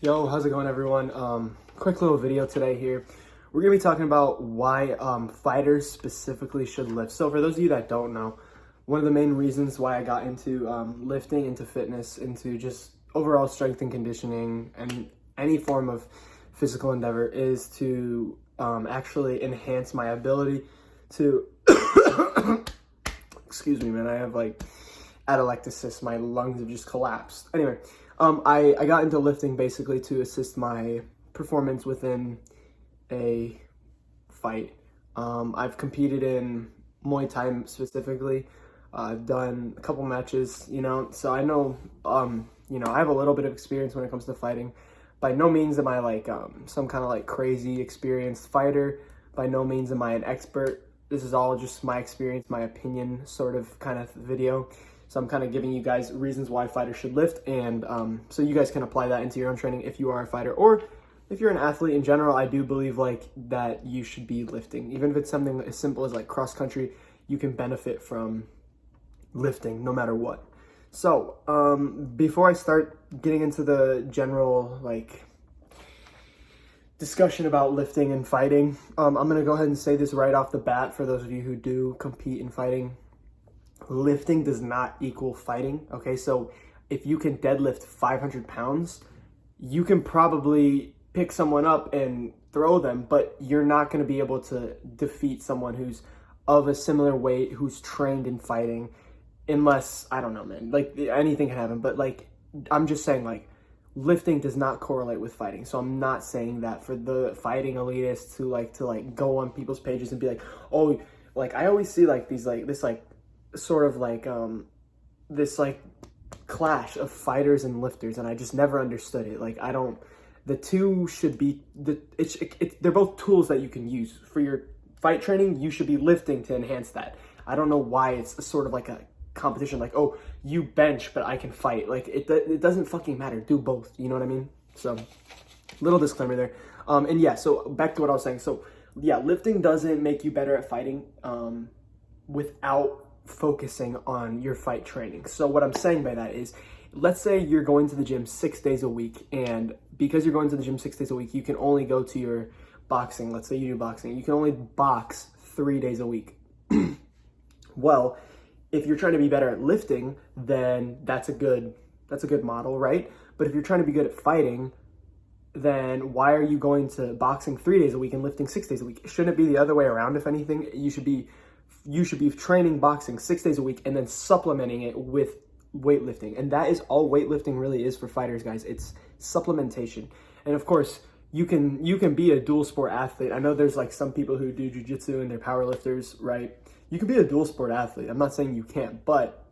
Yo, how's it going, everyone? Quick little video today here. We're gonna be talking about why fighters specifically should lift. So for those of you that don't know, one of the main reasons why I got into lifting, into fitness, into just overall strength and conditioning and any form of physical endeavor is to actually enhance my ability to excuse me, man, I have like atelectasis. My lungs have just collapsed. Anyway, I got into lifting basically to assist my performance within a fight. I've competed in Muay Thai specifically. I've done a couple matches, so I know, I have a little bit of experience when it comes to fighting. By no means am I like some kind of like crazy experienced fighter. By no means am I an expert. This is all just my experience, my opinion sort of kind of video. So I'm kind of giving you guys reasons why fighters should lift, and so you guys can apply that into your own training if you are a fighter, or if you're an athlete in general. I do believe like that you should be lifting, even if it's something as simple as like cross country. You can benefit from lifting no matter what. So before I start getting into the general like discussion about lifting and fighting, I'm gonna go ahead and say this right off the bat for those of you who do compete in fighting. Lifting does not equal fighting, okay? So if you can deadlift 500 pounds, you can probably pick someone up and throw them, but you're not going to be able to defeat someone who's of a similar weight, who's trained in fighting, unless, I don't know, man, like anything can happen. But like, I'm just saying, like, lifting does not correlate with fighting. So I'm not saying that for the fighting elitists to go on people's pages and be like, oh, like I always see like these like this like sort of like this like clash of fighters and lifters, and I just never understood it. Like, the two should be they're both tools that you can use for your fight training. You should be lifting to enhance that. I don't know why it's a sort of like a competition, like, oh, you bench but I can fight. Like, it doesn't fucking matter. Do both, you know what I mean? So little disclaimer there. And yeah, so back to what I was saying. So yeah, lifting doesn't make you better at fighting without focusing on your fight training. So what I'm saying by that is, let's say you're going to the gym 6 days a week, and because you're going to the gym 6 days a week, you can only go to your boxing. Let's say you do boxing. You can only box 3 days a week. Well, if you're trying to be better at lifting, then that's a good model, right? But if you're trying to be good at fighting, then why are you going to boxing 3 days a week and lifting 6 days a week? Shouldn't it be the other way around? If anything, you should be training boxing 6 days a week and then supplementing it with weightlifting. And that is all weightlifting really is for fighters, guys. It's supplementation. And of course, you can be a dual sport athlete. I know there's like some people who do jiu-jitsu and they're powerlifters, right? You can be a dual sport athlete. I'm not saying you can't, but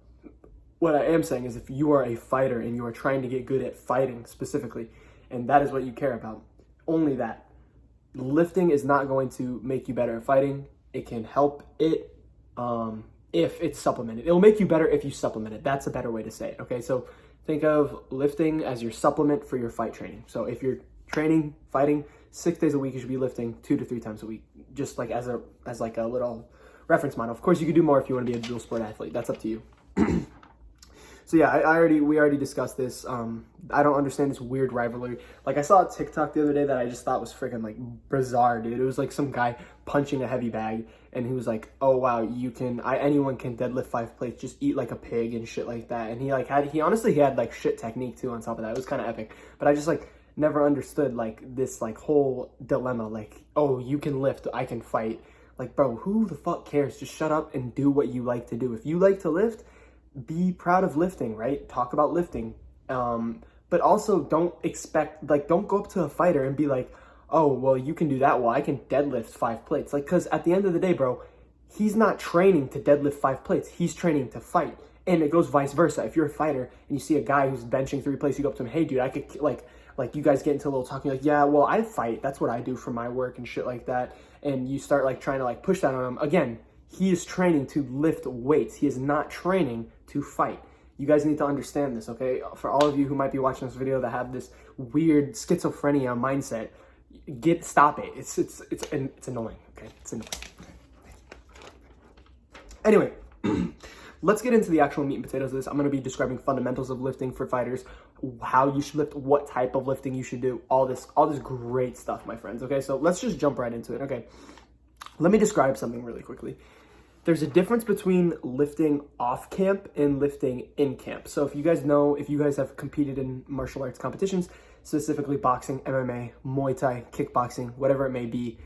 what I am saying is if you are a fighter and you are trying to get good at fighting specifically, and that is what you care about, only that. Lifting is not going to make you better at fighting. It can help it if it's supplemented. It'll make you better if you supplement it. That's a better way to say it, okay? So think of lifting as your supplement for your fight training. So if you're training, fighting 6 days a week, you should be lifting 2 to 3 times a week, just like as like a little reference model. Of course, you could do more if you want to be a dual sport athlete. That's up to you. So yeah, we already discussed this. I don't understand this weird rivalry. Like, I saw a TikTok the other day that I just thought was freaking like bizarre, dude. It was like some guy punching a heavy bag, and he was like, "Oh wow, anyone can deadlift 5 plates. Just eat like a pig and shit like that." And he honestly had like shit technique too on top of that. It was kind of epic. But I just like never understood like this like whole dilemma. Like, oh, you can lift, I can fight. Like, bro, who the fuck cares? Just shut up and do what you like to do. If you like to lift, be proud of lifting, right? Talk about lifting. But also don't go up to a fighter and be like, oh, well, you can do that. Well, I can deadlift 5 plates. Like, because at the end of the day, bro, he's not training to deadlift 5 plates. He's training to fight. And it goes vice versa. If you're a fighter and you see a guy who's benching 3 plates, you go up to him, hey, dude, I could, like you guys get into a little talking, like, yeah, well, I fight. That's what I do for my work and shit like that. And you start, like, trying to, like, push that on him. Again, he is training to lift weights. He is not training to fight. You guys need to understand this, okay? For all of you who might be watching this video that have this weird schizophrenia mindset, stop it. It's annoying, okay? It's annoying. Anyway, let's get into the actual meat and potatoes of this. I'm going to be describing fundamentals of lifting for fighters, how you should lift, what type of lifting you should do, all this great stuff, my friends. Okay, so let's just jump right into it. Okay, let me describe something really quickly. There's a difference between lifting off camp and lifting in camp. So if you guys have competed in martial arts competitions, specifically boxing, MMA, Muay Thai, kickboxing, whatever it may be,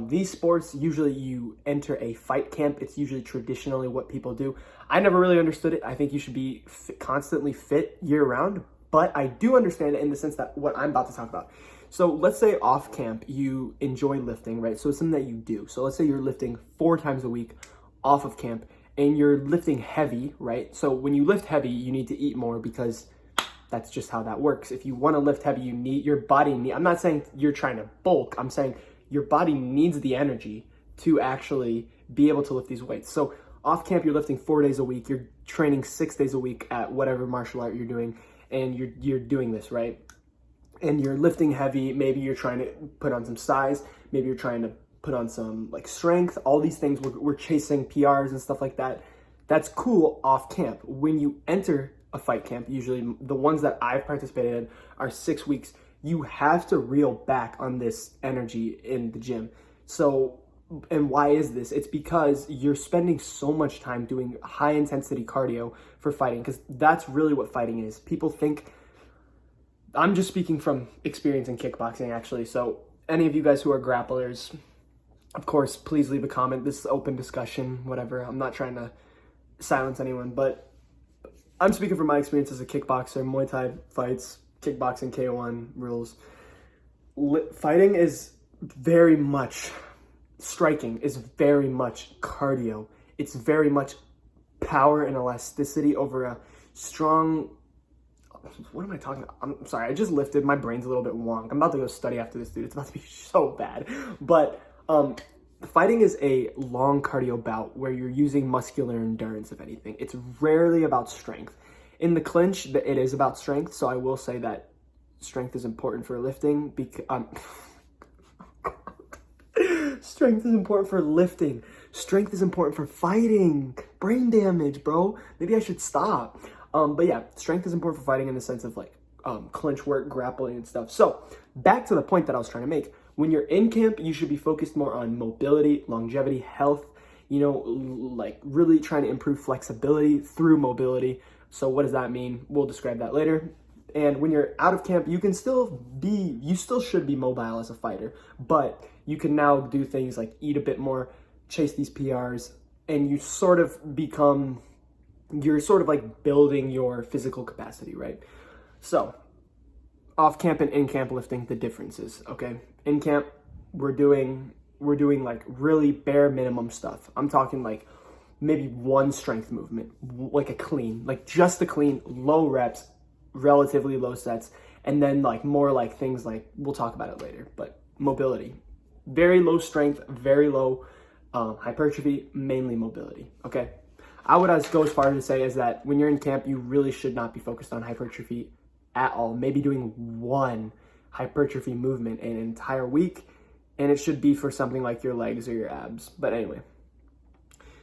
these sports, usually you enter a fight camp. It's usually traditionally what people do. I never really understood it. I think you should be constantly fit year round, but I do understand it in the sense that what I'm about to talk about. So let's say off camp, you enjoy lifting, right? So it's something that you do. So let's say you're lifting 4 times a week off of camp and you're lifting heavy, right? So when you lift heavy, you need to eat more because that's just how that works. If you want to lift heavy, I'm not saying you're trying to bulk. I'm saying your body needs the energy to actually be able to lift these weights. So off camp, you're lifting 4 days a week. You're training 6 days a week at whatever martial art you're doing. And you're doing this, right? And you're lifting heavy. Maybe you're trying to put on some size. Maybe you're trying to put on some like strength. All these things, we're chasing PRs and stuff like that. That's cool off camp. When you enter a fight camp, usually the ones that I've participated in are 6 weeks. You have to reel back on this energy in the gym. So, and why is this? It's because you're spending so much time doing high intensity cardio for fighting, because that's really what fighting is. People think, I'm just speaking from experience in kickboxing actually. So any of you guys who are grapplers, of course, please leave a comment. This is open discussion, whatever. I'm not trying to silence anyone, but I'm speaking from my experience as a kickboxer, Muay Thai fights, kickboxing, KO1 rules. Fighting is very much, striking is very much cardio. It's very much power and elasticity over a strong, what am I talking about? I'm sorry, I just lifted, my brain's a little bit wonk. I'm about to go study after this, dude. It's about to be so bad. But fighting is a long cardio bout where you're using muscular endurance, if anything. It's rarely about strength. In the clinch, it is about strength, so I will say that strength is important for lifting. Strength is important for lifting. Strength is important for fighting. Brain damage, bro. Maybe I should stop. But yeah, strength is important for fighting in the sense of like clinch work, grappling and stuff. So back to the point that I was trying to make. When you're in camp, you should be focused more on mobility, longevity, health, like really trying to improve flexibility through mobility. So what does that mean? We'll describe that later. And when you're out of camp, you still should be mobile as a fighter, but you can now do things like eat a bit more, chase these PRs, and you're sort of like building your physical capacity, right? So off camp and in camp lifting, the differences, okay? In camp, we're doing like really bare minimum stuff. I'm talking like maybe one strength movement, like a clean, like just a clean, low reps, relatively low sets, and then like more like things like, we'll talk about it later, but mobility, very low strength, very low hypertrophy, mainly mobility, okay? I would go as far as to say is that when you're in camp, you really should not be focused on hypertrophy at all. Maybe doing one hypertrophy movement an entire week, and it should be for something like your legs or your abs. But anyway,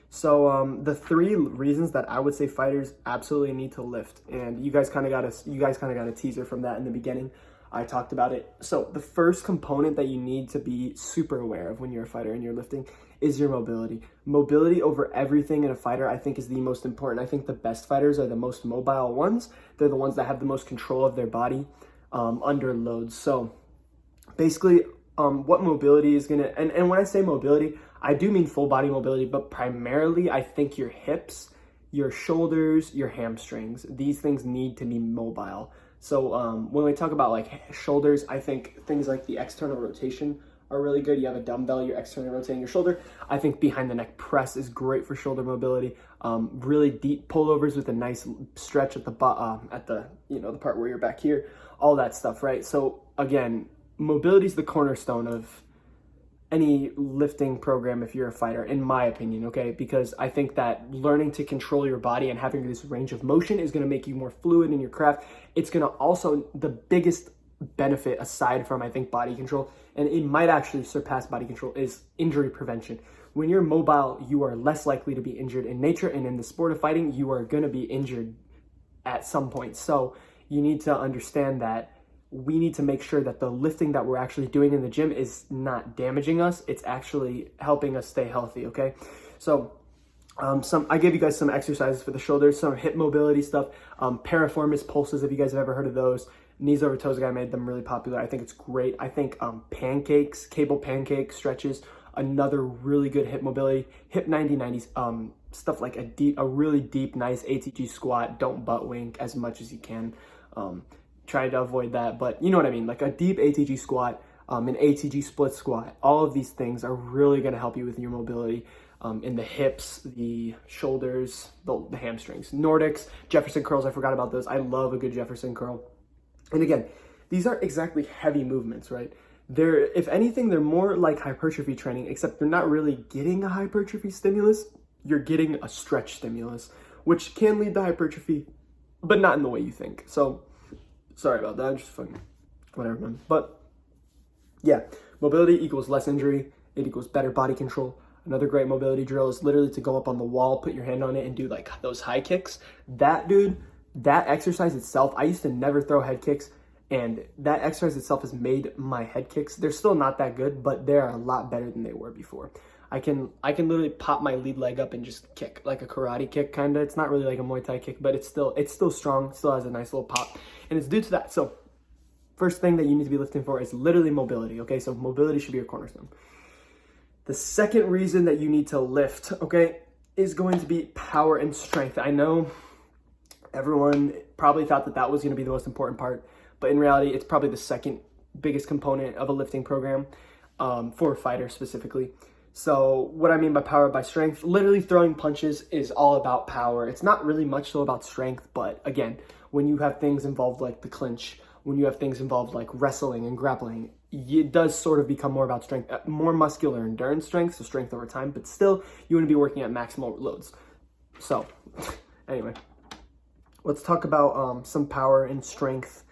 so the 3 reasons that I would say fighters absolutely need to lift, and you guys kind of got a teaser from that in the beginning. I talked about it. So the first component that you need to be super aware of when you're a fighter and you're lifting is your mobility. Mobility over everything in a fighter, I think, is the most important. I think the best fighters are the most mobile ones. They're the ones that have the most control of their body under loads. So basically, what mobility is gonna, and when I say mobility, I do mean full body mobility, but primarily I think your hips, your shoulders, your hamstrings, these things need to be mobile. So when we talk about like shoulders, I think things like the external rotation are really good. You have a dumbbell, you're externally rotating your shoulder. I think behind the neck press is great for shoulder mobility. Really deep pullovers with a nice stretch at the the part where you're back here, all that stuff, right? So again, mobility is the cornerstone of any lifting program if you're a fighter, in my opinion, okay? Because I think that learning to control your body and having this range of motion is gonna make you more fluid in your craft. It's gonna also, the biggest benefit aside from, I think, body control, and it might actually surpass body control, is injury prevention. When you're mobile, you are less likely to be injured in nature, and in the sport of fighting, you are gonna be injured at some point. So you need to understand that we need to make sure that the lifting that we're actually doing in the gym is not damaging us. It's actually helping us stay healthy, okay? So I gave you guys some exercises for the shoulders, some hip mobility stuff, piriformis pulses, if you guys have ever heard of those. Knees over toes, a guy made them really popular. I think it's great. I think pancakes, cable pancake stretches, another really good hip mobility. Hip 90-90s, stuff like a really deep, nice ATG squat. Don't butt wink as much as you can. Try to avoid that, but you know what I mean. Like a deep ATG squat, an ATG split squat. All of these things are really going to help you with your mobility in the hips, the shoulders, the hamstrings. Nordics, Jefferson curls. I forgot about those. I love a good Jefferson curl. And again, these aren't exactly heavy movements, right? If anything, they're more like hypertrophy training, except they're not really getting a hypertrophy stimulus. You're getting a stretch stimulus, which can lead to hypertrophy, but not in the way you think. So, sorry about that. I'm just fucking whatever, man. But yeah, mobility equals less injury. It equals better body control. Another great mobility drill is literally to go up on the wall, put your hand on it, and do like those high kicks. That, dude, that exercise itself, I used to never throw head kicks, and that exercise itself has made my head kicks, they're still not that good, but they're a lot better than they were before. I can literally pop my lead leg up and just kick, like a karate kick, kind of. It's not really like a Muay Thai kick, but it's still strong, still has a nice little pop, and it's due to that. So first thing that you need to be lifting for is literally mobility, okay? So mobility should be your cornerstone. The second reason that you need to lift, okay, is going to be power and strength. I know everyone probably thought that was going to be the most important part, but in reality, it's probably the second biggest component of a lifting program for a fighter specifically. So what I mean by power by strength, literally throwing punches is all about power. It's not really much so about strength, but again, when you have things involved like the clinch, when you have things involved like wrestling and grappling, it does sort of become more about strength, more muscular endurance strength, so strength over time, but still you want to be working at maximal loads. So anyway, let's talk about some power and strength,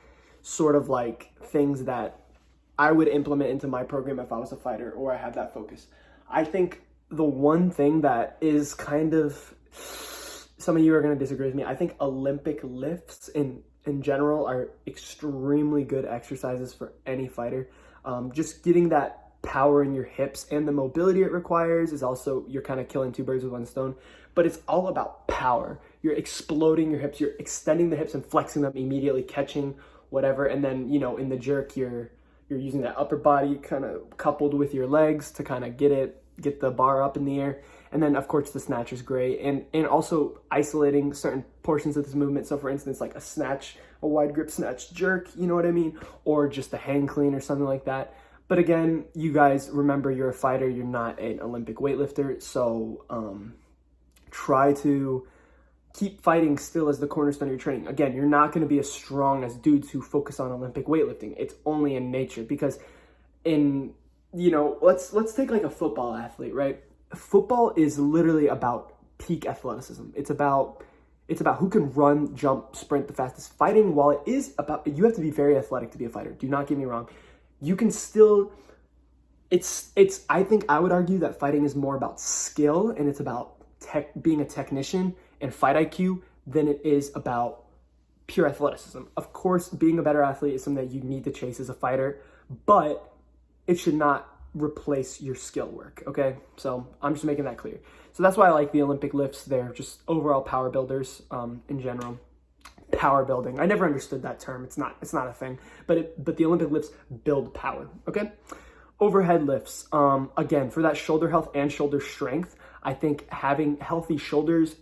sort of like things that I would implement into my program if I was a fighter or I had that focus. I think the one thing that is kind of, some of you are going to disagree with me, I think Olympic lifts in general are extremely good exercises for any fighter. Just getting that power in your hips and the mobility it requires is also, you're kind of killing two birds with one stone, but it's all about power. You're exploding your hips, you're extending the hips and flexing them, immediately catching whatever, and then, you know, in the jerk, you're using that upper body kind of coupled with your legs to kind of get the bar up in the air. And then of course the snatch is great, and also isolating certain portions of this movement. So for instance, like a snatch, a wide grip snatch jerk, you know what I mean? Or just a hang clean or something like that. But again, you guys remember, you're a fighter, you're not an Olympic weightlifter. So try to keep fighting still as the cornerstone of your training. Again, you're not going to be as strong as dudes who focus on Olympic weightlifting. It's only in nature, because let's take like a football athlete, right? Football is literally about peak athleticism. It's about who can run, jump, sprint the fastest. Fighting, while it is about, you have to be very athletic to be a fighter. Do not get me wrong. You can still, I think I would argue that fighting is more about skill, and it's about being a technician and fight IQ than it is about pure athleticism. Of course, being a better athlete is something that you need to chase as a fighter, but it should not replace your skill work, okay? So I'm just making that clear. So that's why I like the Olympic lifts. They're just overall power builders in general. Power building. I never understood that term. It's not a thing, but the Olympic lifts build power, okay? Overhead lifts. Again, for that shoulder health and shoulder strength, I think having healthy shoulders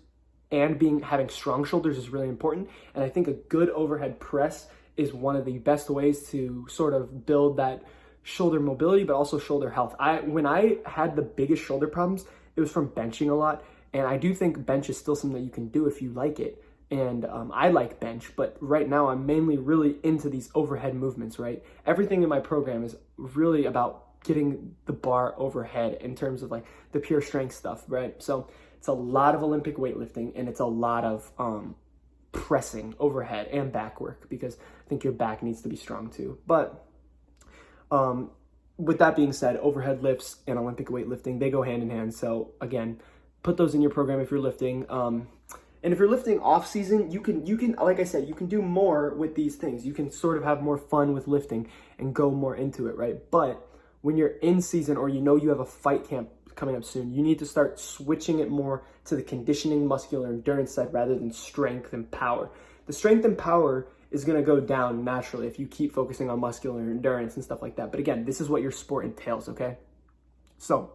and having strong shoulders is really important. And I think a good overhead press is one of the best ways to sort of build that shoulder mobility, but also shoulder health. When I had the biggest shoulder problems, it was from benching a lot. And I do think bench is still something that you can do if you like it. And I like bench, but right now I'm mainly really into these overhead movements, right? Everything in my program is really about getting the bar overhead in terms of like the pure strength stuff, right? So it's a lot of Olympic weightlifting, and it's a lot of pressing overhead and back work, because I think your back needs to be strong too. But with that being said, overhead lifts and Olympic weightlifting, they go hand in hand. So again, put those in your program if you're lifting. And if you're lifting off season, you can, like I said, you can do more with these things. You can sort of have more fun with lifting and go more into it, right? But when you're in season, or you have a fight camp coming up soon, you need to start switching it more to the conditioning, muscular endurance side rather than strength and power. The strength and power is going to go down naturally if you keep focusing on muscular endurance and stuff like that. But again, this is what your sport entails, okay? So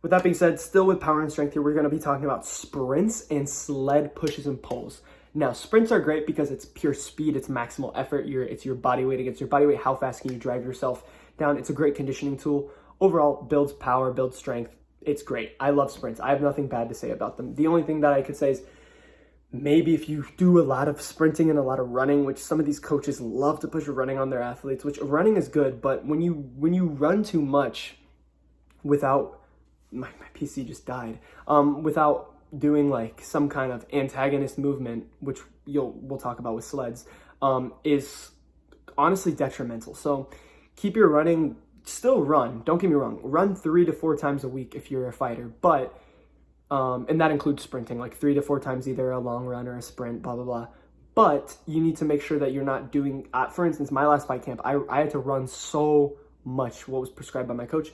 with that being said, still with power and strength here, we're going to be talking about sprints and sled pushes and pulls. Now, sprints are great because it's pure speed, it's maximal effort, it's your body weight against your body weight. How fast can you drive yourself down? It's a great conditioning tool. Overall, builds power, builds strength. It's great. I love sprints. I have nothing bad to say about them. The only thing that I could say is maybe if you do a lot of sprinting and a lot of running, which some of these coaches love to push running on their athletes, which running is good, but when you run too much without, my PC just died, without doing like some kind of antagonist movement, which we'll talk about with sleds, is honestly detrimental. So keep your running, still run, don't get me wrong, run 3 to 4 times a week if you're a fighter, but and that includes sprinting, like 3 to 4 times, either a long run or a sprint, blah, blah, blah. But you need to make sure that you're not doing, for instance, my last fight camp, I had to run so much what was prescribed by my coach,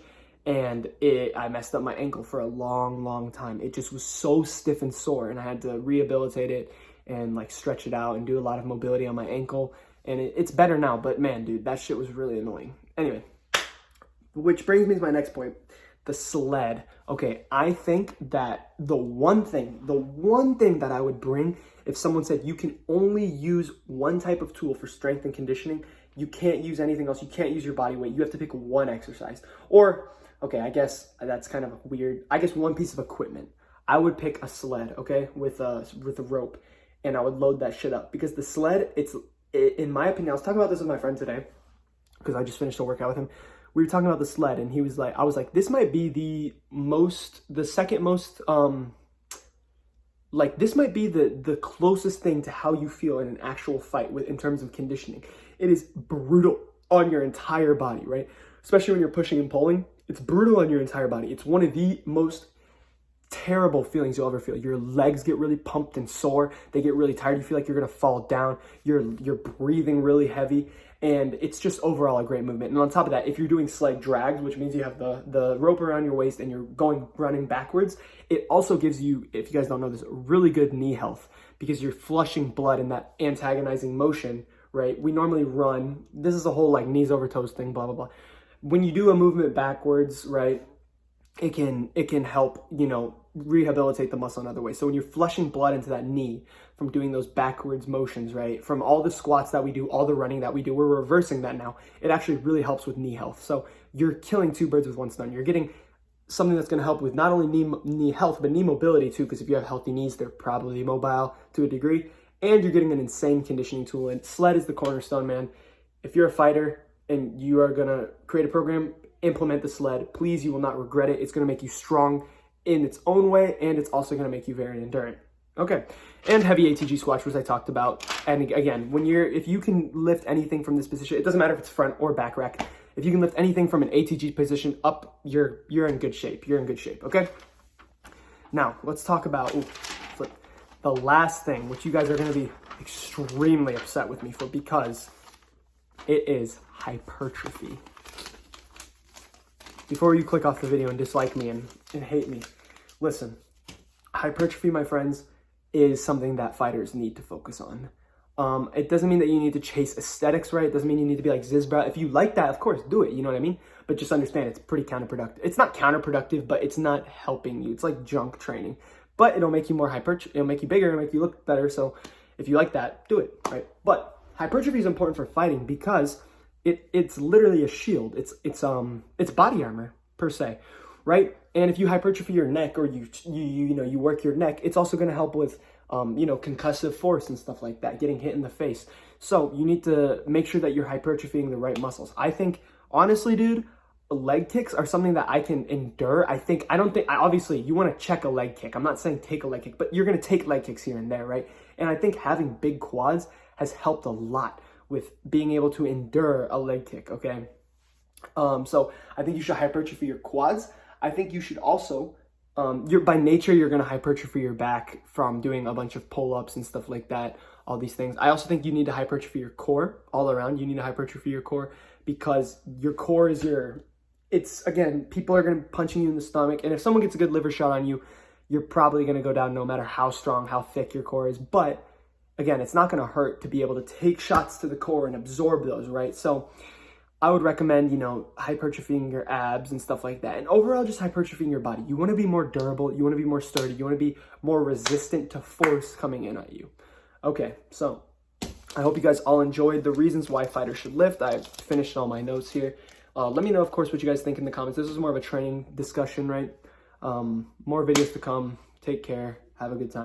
and I messed up my ankle for a long, long time. It just was so stiff and sore, and I had to rehabilitate it and like stretch it out and do a lot of mobility on my ankle. And it's better now, but man, dude, that shit was really annoying. Anyway, which brings me to my next point, the sled. Okay, I think that the one thing that I would bring if someone said you can only use one type of tool for strength and conditioning, you can't use anything else, you can't use your body weight, you have to pick one exercise. Or, okay, I guess that's kind of weird. I guess one piece of equipment. I would pick a sled, okay, with a rope, and I would load that shit up. Because the sled, in my opinion, I was talking about this with my friend today, because I just finished a workout with him. We were talking about the sled, and I was like, this might be the second most, this might be the closest thing to how you feel in an actual fight in terms of conditioning. It is brutal on your entire body, right? Especially when you're pushing and pulling, it's brutal on your entire body. It's one of the most terrible feelings you'll ever feel. Your legs get really pumped and sore. They get really tired. You feel like you're gonna fall down. You're breathing really heavy, and it's just overall a great movement. And on top of that, if you're doing sled drags, which means you have the rope around your waist and you're running backwards, it also gives you, if you guys don't know this, really good knee health, because you're flushing blood in that antagonizing motion, right? We normally run. This is a whole like knees over toes thing, blah, blah, blah. When you do a movement backwards, right, it can help, rehabilitate the muscle in other ways. So when you're flushing blood into that knee from doing those backwards motions, right, from all the squats that we do, all the running that we do, we're reversing that now. It actually really helps with knee health. So you're killing 2 birds with 1 stone. You're getting something that's going to help with not only knee health, but knee mobility too, because if you have healthy knees, they're probably mobile to a degree, and you're getting an insane conditioning tool. And sled is the cornerstone, man. If you're a fighter and you are going to create a program, implement the sled. Please, you will not regret it. It's going to make you strong in its own way, and it's also going to make you very endurant. Okay, and heavy ATG squats, which I talked about. And again, if you can lift anything from this position, it doesn't matter if it's front or back rack. If you can lift anything from an ATG position up, you're in good shape. You're in good shape, okay? Now, let's talk about the last thing, which you guys are going to be extremely upset with me for, because it is hypertrophy. Before you click off the video and dislike me and hate me, listen, hypertrophy, my friends, is something that fighters need to focus on. It doesn't mean that you need to chase aesthetics, right? It doesn't mean you need to be like Zizbra. If you like that, of course, do it, you know what I mean? But just understand it's pretty counterproductive. It's not counterproductive, but it's not helping you. It's like junk training. But it'll make you more it'll make you bigger, it'll make you look better. So if you like that, do it, right? But hypertrophy is important for fighting because it's literally a shield. It's body armor per se, right? And if you hypertrophy your neck, or you work your neck, it's also going to help with concussive force and stuff like that, getting hit in the face. So you need to make sure that you're hypertrophying the right muscles. I think honestly, dude, leg kicks are something that I can endure. Obviously you want to check a leg kick. I'm not saying take a leg kick, but you're going to take leg kicks here and there, right? And I think having big quads has helped a lot with being able to endure a leg kick, okay? So I think you should hypertrophy your quads. I think you should also you're by nature, you're going to hypertrophy your back from doing a bunch of pull-ups and stuff like that, all these things. I also think you need to hypertrophy your core all around. You need to hypertrophy your core because your core is it's, again, people are going to be punching you in the stomach. And if someone gets a good liver shot on you, you're probably going to go down no matter how strong, how thick your core is. But again, it's not going to hurt to be able to take shots to the core and absorb those, right? So I would recommend, hypertrophying your abs and stuff like that. And overall, just hypertrophying your body. You want to be more durable. You want to be more sturdy. You want to be more resistant to force coming in at you. Okay, so I hope you guys all enjoyed the reasons why fighters should lift. I finished all my notes here. Let me know, of course, what you guys think in the comments. This was more of a training discussion, right? More videos to come. Take care. Have a good time.